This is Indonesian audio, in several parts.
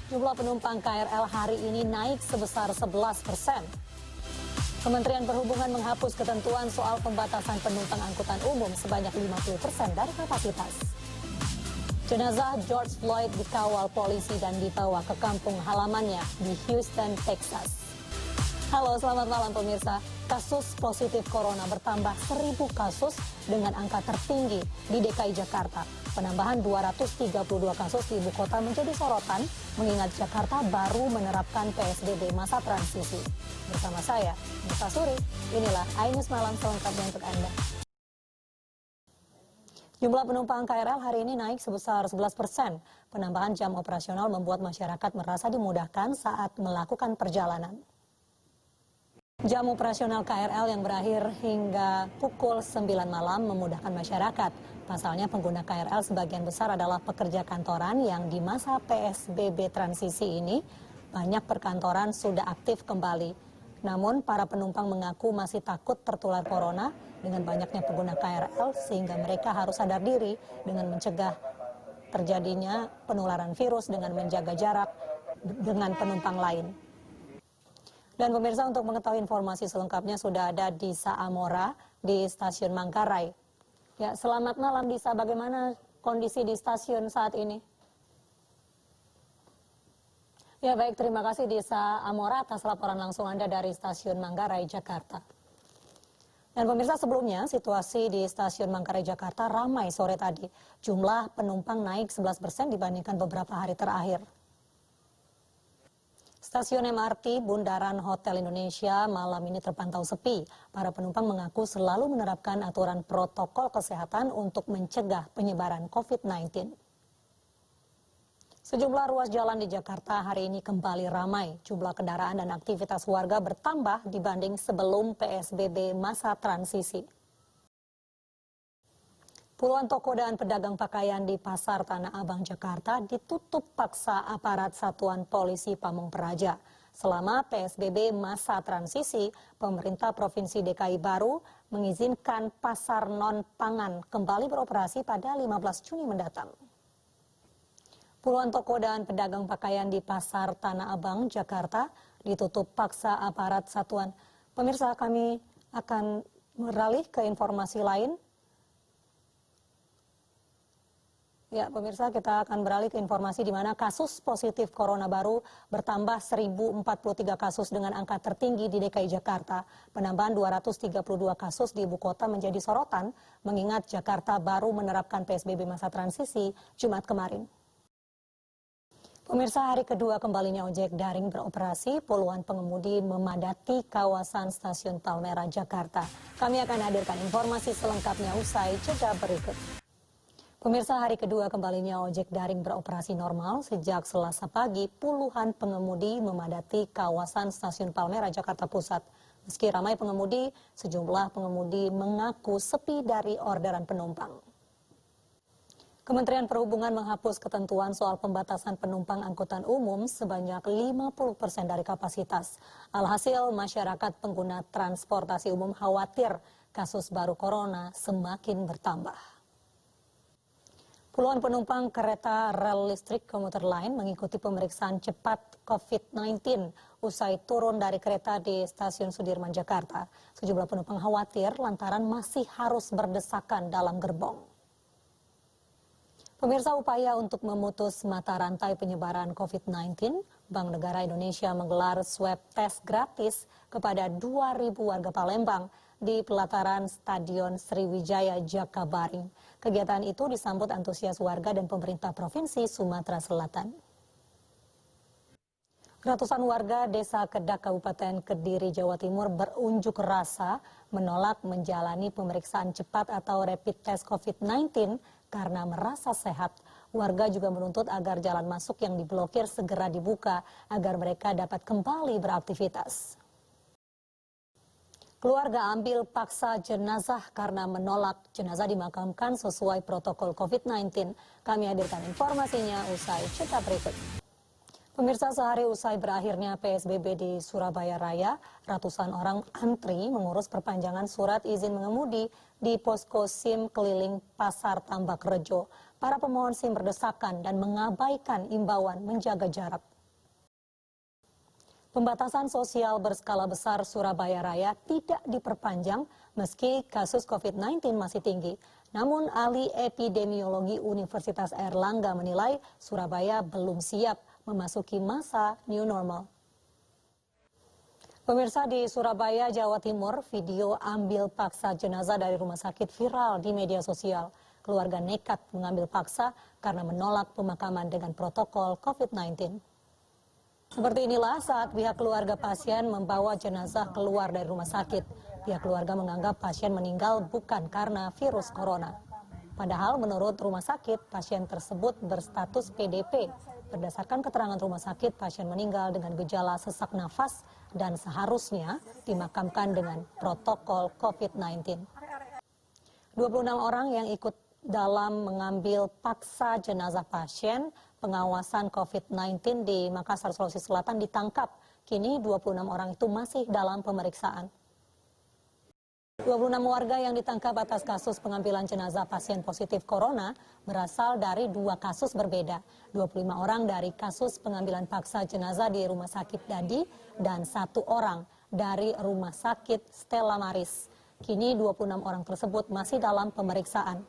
Jumlah penumpang KRL hari ini naik sebesar 11%. Kementerian Perhubungan menghapus ketentuan soal pembatasan penumpang angkutan umum sebanyak 50% dari kapasitas. Jenazah George Floyd dikawal polisi dan dibawa ke kampung halamannya di Houston, Texas. Halo, selamat malam pemirsa. Kasus positif corona bertambah 1.000 kasus dengan angka tertinggi di DKI Jakarta. Penambahan 232 kasus di ibu kota menjadi sorotan mengingat Jakarta baru menerapkan PSBB masa transisi. Bersama saya, Nisa Suri, inilah iNews Malam selengkapnya untuk Anda. Jumlah penumpang KRL hari ini naik sebesar 11%. Penambahan jam operasional membuat masyarakat merasa dimudahkan saat melakukan perjalanan. Jam operasional KRL yang berakhir hingga pukul 9 malam memudahkan masyarakat. Pasalnya pengguna KRL sebagian besar adalah pekerja kantoran yang di masa PSBB transisi ini banyak perkantoran sudah aktif kembali. Namun para penumpang mengaku masih takut tertular corona dengan banyaknya pengguna KRL sehingga mereka harus sadar diri dengan mencegah terjadinya penularan virus dengan menjaga jarak dengan penumpang lain. Dan pemirsa, untuk mengetahui informasi selengkapnya sudah ada Disa Amora di Stasiun Manggarai. Ya, selamat malam Disa, bagaimana kondisi di stasiun saat ini? Ya baik, terima kasih Disa Amora atas laporan langsung Anda dari Stasiun Manggarai, Jakarta. Dan pemirsa, sebelumnya situasi di Stasiun Manggarai, Jakarta ramai sore tadi. Jumlah penumpang naik 11% dibandingkan beberapa hari terakhir. Stasiun MRT Bundaran Hotel Indonesia malam ini terpantau sepi. Para penumpang mengaku selalu menerapkan aturan protokol kesehatan untuk mencegah penyebaran COVID-19. Sejumlah ruas jalan di Jakarta hari ini kembali ramai. Jumlah kendaraan dan aktivitas warga bertambah dibanding sebelum PSBB masa transisi. Puluhan toko dan pedagang pakaian di Pasar Tanah Abang, Jakarta ditutup paksa aparat Satuan Polisi Pamong Praja. Selama PSBB masa transisi, pemerintah Provinsi DKI baru mengizinkan pasar non-pangan kembali beroperasi pada 15 Juni mendatang. Puluhan toko dan pedagang pakaian di Pasar Tanah Abang, Jakarta ditutup paksa aparat satuan. Pemirsa, kami akan beralih ke informasi lain. Ya, pemirsa, kita akan beralih ke informasi di mana kasus positif corona baru bertambah 1.043 kasus dengan angka tertinggi di DKI Jakarta. Penambahan 232 kasus di ibu kota menjadi sorotan mengingat Jakarta baru menerapkan PSBB masa transisi Jumat kemarin. Pemirsa, hari kedua kembalinya ojek daring beroperasi, puluhan pengemudi memadati kawasan Stasiun Palmerah, Jakarta. Kami akan hadirkan informasi selengkapnya usai jeda berikut. Pemirsa, hari kedua kembalinya ojek daring beroperasi normal. Sejak Selasa pagi, puluhan pengemudi memadati kawasan Stasiun Palmerah, Jakarta Pusat. Meski ramai pengemudi, sejumlah pengemudi mengaku sepi dari orderan penumpang. Kementerian Perhubungan menghapus ketentuan soal pembatasan penumpang angkutan umum sebanyak 50% dari kapasitas. Alhasil, masyarakat pengguna transportasi umum khawatir kasus baru corona semakin bertambah. Puluhan penumpang kereta rel listrik komuter lain mengikuti pemeriksaan cepat COVID-19 usai turun dari kereta di Stasiun Sudirman, Jakarta. Sejumlah penumpang khawatir lantaran masih harus berdesakan dalam gerbong. Pemirsa, upaya untuk memutus mata rantai penyebaran COVID-19, Bank Negara Indonesia menggelar swab tes gratis kepada 2.000 warga Palembang di pelataran Stadion Sriwijaya Jakabaring. Kegiatan itu disambut antusias warga dan pemerintah Provinsi Sumatera Selatan. Ratusan warga Desa Kedak, Kabupaten Kediri, Jawa Timur berunjuk rasa menolak menjalani pemeriksaan cepat atau rapid test COVID-19 karena merasa sehat. Warga juga menuntut agar jalan masuk yang diblokir segera dibuka agar mereka dapat kembali beraktivitas. Keluarga ambil paksa jenazah karena menolak jenazah dimakamkan sesuai protokol COVID-19. Kami hadirkan informasinya usai jeda berikut. Pemirsa, sehari usai berakhirnya PSBB di Surabaya Raya, ratusan orang antri mengurus perpanjangan surat izin mengemudi di posko SIM keliling Pasar Tambak Rejo. para pemohon SIM berdesakan dan mengabaikan imbauan menjaga jarak. Pembatasan sosial berskala besar Surabaya Raya tidak diperpanjang meski kasus COVID-19 masih tinggi. Namun ahli epidemiologi Universitas Airlangga menilai Surabaya belum siap memasuki masa new normal. Pemirsa, di Surabaya, Jawa Timur, video ambil paksa jenazah dari rumah sakit viral di media sosial. Keluarga nekat mengambil paksa karena menolak pemakaman dengan protokol COVID-19. Seperti inilah saat pihak keluarga pasien membawa jenazah keluar dari rumah sakit. Pihak keluarga menganggap pasien meninggal bukan karena virus corona. Padahal menurut rumah sakit, pasien tersebut berstatus PDP. Berdasarkan keterangan rumah sakit, pasien meninggal dengan gejala sesak nafas dan seharusnya dimakamkan dengan protokol COVID-19. 26 orang yang ikut dalam mengambil paksa jenazah pasien pengawasan COVID-19 di Makassar, Sulawesi Selatan ditangkap. Kini 26 orang itu masih dalam pemeriksaan. 26 warga yang ditangkap atas kasus pengambilan jenazah pasien positif corona berasal dari 2 kasus berbeda. 25 orang dari kasus pengambilan paksa jenazah di Rumah Sakit Dadi dan 1 orang dari Rumah Sakit Stella Maris. Kini 26 orang tersebut masih dalam pemeriksaan.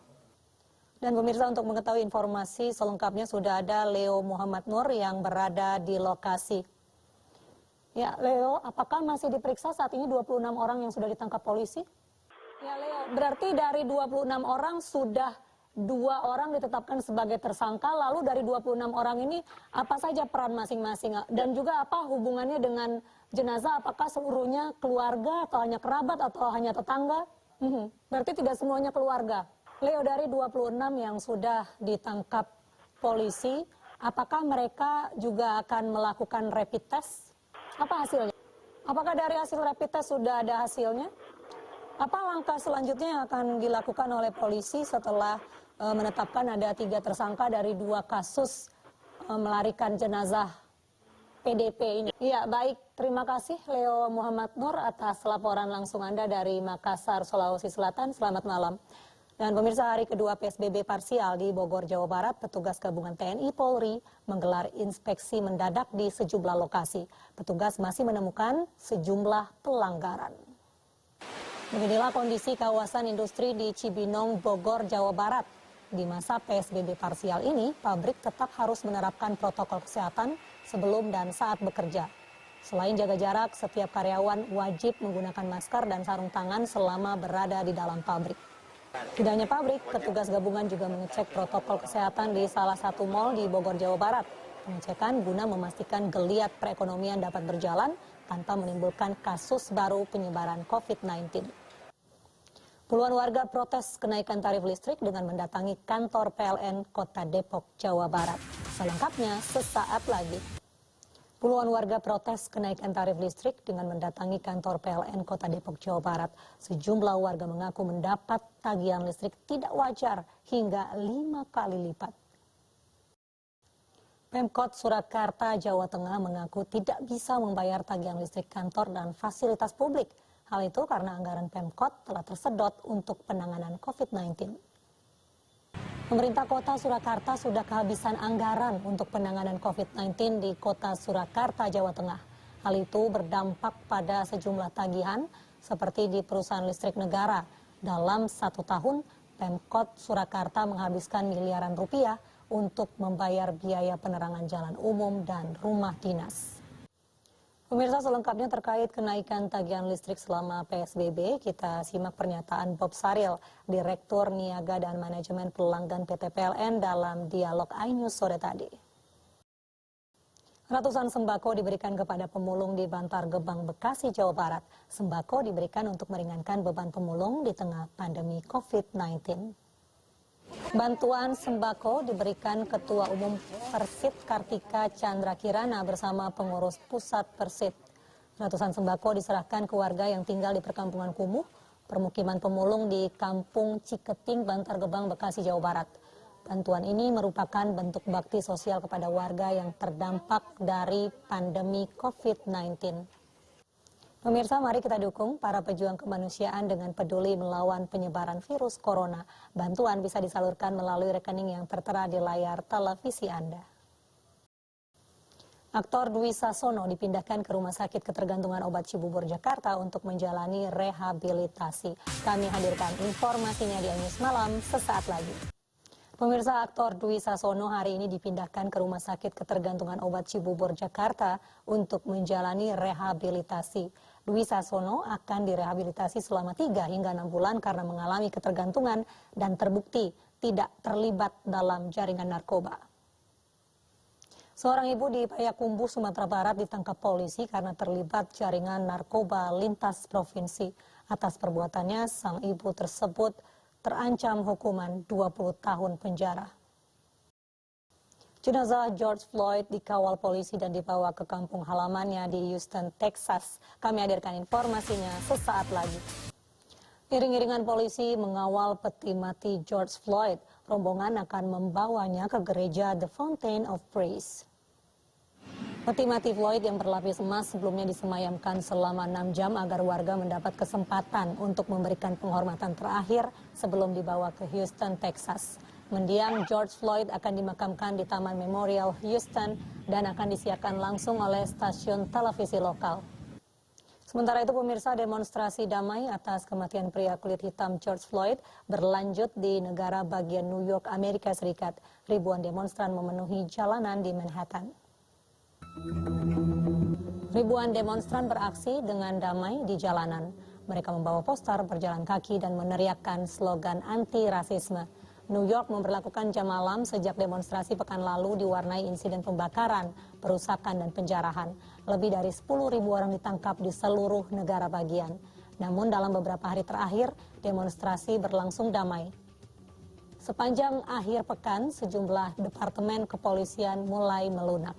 Dan pemirsa, untuk mengetahui informasi selengkapnya sudah ada Leo Muhammad Nur yang berada di lokasi. Ya, Leo, apakah masih diperiksa saat ini 26 orang yang sudah ditangkap polisi? Ya, Leo, berarti dari 26 orang sudah 2 orang ditetapkan sebagai tersangka, lalu dari 26 orang ini apa saja peran masing-masing? Dan juga apa hubungannya dengan jenazah, apakah seluruhnya keluarga atau hanya kerabat atau hanya tetangga? Berarti tidak semuanya keluarga. Leo, dari 26 yang sudah ditangkap polisi, apakah mereka juga akan melakukan rapid test? Apa hasilnya? Apakah dari hasil rapid test sudah ada hasilnya? Apa langkah selanjutnya yang akan dilakukan oleh polisi setelah menetapkan ada 3 tersangka dari 2 kasus melarikan jenazah PDP ini? Ya, baik. Terima kasih Leo Muhammad Nur atas laporan langsung Anda dari Makassar, Sulawesi Selatan. Selamat malam. Dan pemirsa, hari kedua PSBB parsial di Bogor, Jawa Barat, petugas gabungan TNI Polri menggelar inspeksi mendadak di sejumlah lokasi. Petugas masih menemukan sejumlah pelanggaran. Beginilah kondisi kawasan industri di Cibinong, Bogor, Jawa Barat. Di masa PSBB parsial ini, pabrik tetap harus menerapkan protokol kesehatan sebelum dan saat bekerja. Selain jaga jarak, setiap karyawan wajib menggunakan masker dan sarung tangan selama berada di dalam pabrik. Tidak hanya pabrik, petugas gabungan juga mengecek protokol kesehatan di salah satu mal di Bogor, Jawa Barat. Pengecekan guna memastikan geliat perekonomian dapat berjalan tanpa menimbulkan kasus baru penyebaran COVID-19. Puluhan warga protes kenaikan tarif listrik dengan mendatangi kantor PLN Kota Depok, Jawa Barat. Selengkapnya sesaat lagi. Puluhan warga protes kenaikan tarif listrik dengan mendatangi kantor PLN Kota Depok, Jawa Barat. Sejumlah warga mengaku mendapat tagihan listrik tidak wajar hingga 5 kali lipat. Pemkot Surakarta, Jawa Tengah mengaku tidak bisa membayar tagihan listrik kantor dan fasilitas publik. Hal itu karena anggaran Pemkot telah tersedot untuk penanganan COVID-19. Pemerintah Kota Surakarta sudah kehabisan anggaran untuk penanganan COVID-19 di Kota Surakarta, Jawa Tengah. Hal itu berdampak pada sejumlah tagihan seperti di perusahaan listrik negara. Dalam 1 tahun, Pemkot Surakarta menghabiskan miliaran rupiah untuk membayar biaya penerangan jalan umum dan rumah dinas. Pemirsa, selengkapnya terkait kenaikan tagihan listrik selama PSBB, kita simak pernyataan Bob Saril, Direktur Niaga dan Manajemen Pelanggan PT PLN dalam dialog iNews sore tadi. Ratusan sembako diberikan kepada pemulung di Bantar Gebang, Bekasi, Jawa Barat. Sembako diberikan untuk meringankan beban pemulung di tengah pandemi COVID-19. Bantuan sembako diberikan Ketua Umum Persit Kartika Chandra Kirana bersama pengurus pusat Persit. Ratusan sembako diserahkan ke warga yang tinggal di perkampungan kumuh, permukiman pemulung di Kampung Ciketing, Bantar Gebang, Bekasi, Jawa Barat. Bantuan ini merupakan bentuk bakti sosial kepada warga yang terdampak dari pandemi COVID-19. Pemirsa, mari kita dukung para pejuang kemanusiaan dengan peduli melawan penyebaran virus corona. Bantuan bisa disalurkan melalui rekening yang tertera di layar televisi Anda. Aktor Dwi Sasono dipindahkan ke Rumah Sakit Ketergantungan Obat Cibubur, Jakarta untuk menjalani rehabilitasi. Kami hadirkan informasinya di iNews Malam sesaat lagi. Pemirsa, aktor Dwi Sasono hari ini dipindahkan ke Rumah Sakit Ketergantungan Obat Cibubur, Jakarta untuk menjalani rehabilitasi. Dwi Sasono akan direhabilitasi selama 3 hingga 6 bulan karena mengalami ketergantungan dan terbukti tidak terlibat dalam jaringan narkoba. Seorang ibu di Payakumbuh, Sumatera Barat ditangkap polisi karena terlibat jaringan narkoba lintas provinsi. Atas perbuatannya, sang ibu tersebut terancam hukuman 20 tahun penjara. Jenazah George Floyd dikawal polisi dan dibawa ke kampung halamannya di Houston, Texas. Kami hadirkan informasinya sesaat lagi. Iring-iringan polisi mengawal peti mati George Floyd. Rombongan akan membawanya ke gereja The Fountain of Praise. Peti mati Floyd yang berlapis emas sebelumnya disemayamkan selama 6 jam agar warga mendapat kesempatan untuk memberikan penghormatan terakhir sebelum dibawa ke Houston, Texas. Mendiang George Floyd akan dimakamkan di Taman Memorial Houston dan akan disiarkan langsung oleh stasiun televisi lokal. Sementara itu, pemirsa, demonstrasi damai atas kematian pria kulit hitam George Floyd berlanjut di negara bagian New York, Amerika Serikat. Ribuan demonstran memenuhi jalanan di Manhattan. Ribuan demonstran beraksi dengan damai di jalanan. Mereka membawa poster, berjalan kaki, dan meneriakkan slogan anti-rasisme. New York memberlakukan jam malam sejak demonstrasi pekan lalu diwarnai insiden pembakaran, perusakan, dan penjarahan. Lebih dari 10.000 orang ditangkap di seluruh negara bagian. Namun dalam beberapa hari terakhir, demonstrasi berlangsung damai. Sepanjang akhir pekan, sejumlah departemen kepolisian mulai melunak.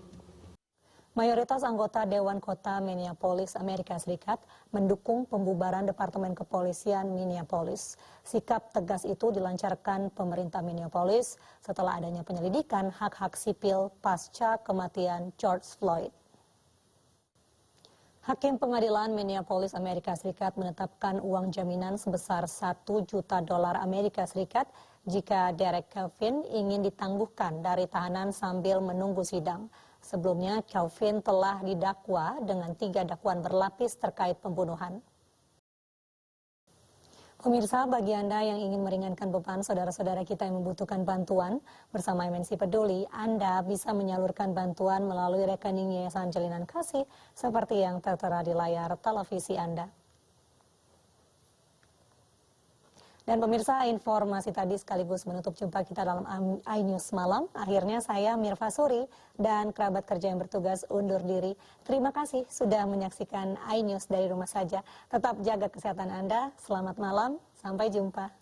Mayoritas anggota Dewan Kota Minneapolis, Amerika Serikat, mendukung pembubaran Departemen Kepolisian Minneapolis. Sikap tegas itu dilancarkan pemerintah Minneapolis setelah adanya penyelidikan hak-hak sipil pasca kematian George Floyd. Hakim Pengadilan Minneapolis, Amerika Serikat menetapkan uang jaminan sebesar $1 juta Amerika Serikat jika Derek Chauvin ingin ditangguhkan dari tahanan sambil menunggu sidang. Sebelumnya, Chauvin telah didakwa dengan 3 dakwaan berlapis terkait pembunuhan. Pemirsa, bagi Anda yang ingin meringankan beban saudara-saudara kita yang membutuhkan bantuan, bersama MNC Peduli, Anda bisa menyalurkan bantuan melalui rekening Yayasan Jalinan Kasih seperti yang tertera di layar televisi Anda. Dan pemirsa, informasi tadi sekaligus menutup jumpa kita dalam iNews Malam. Akhirnya saya Mirva Suri dan kerabat kerja yang bertugas undur diri. Terima kasih sudah menyaksikan iNews dari rumah saja. Tetap jaga kesehatan Anda. Selamat malam, sampai jumpa.